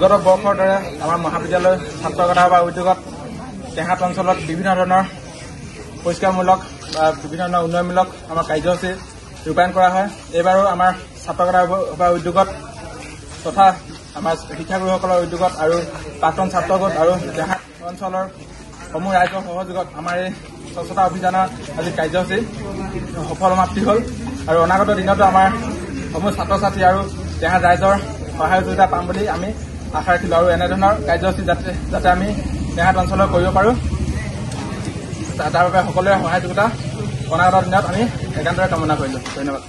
বিগত বৰ্ষৰ দৰে আমাৰ মহাবিদ্যালয় ছাত্ৰ সভাৰ উদ্যোগত টেঙাট অঞ্চলত বিভিন্ন ধৰণৰ পৰিষ্কাৰমূলক বা বিভিন্ন ধৰণৰ উন্নয়নমূলক আমাৰ কাৰ্যসূচী ৰূপায়ণ কৰা হয়। এইবাৰো আমাৰ ছাত্ৰ সভাৰ উদ্যোগত তথা আমাৰ শিক্ষাগুৰুসকলৰ উদ্যোগত আৰু প্ৰাক্তন ছাত্ৰ গোট আৰু টেঙাট অঞ্চলৰ সমূহ ৰাইজৰ সহযোগত আমাৰ এই স্বচ্ছতা অভিযানৰ আজি কাৰ্যসূচী সফল সমাপ্তি হ'ল আৰু অনাগত দিনতো আমাৰ সমূহ ছাত্ৰ ছাত্ৰী আৰু টেঙাট ৰাইজৰ সহযোগিতা পাম বুলি আমি আশা ৰাখিলোঁ আৰু এনেধৰণৰ কাৰ্যসূচী যাতে আমি টেঙাট অঞ্চলত কৰিব পাৰোঁ তাৰ বাবে সকলোৰে সহযোগিতা অনাগত দিনত আমি একান্তৰে কামনা কৰিলোঁ। ধন্যবাদ।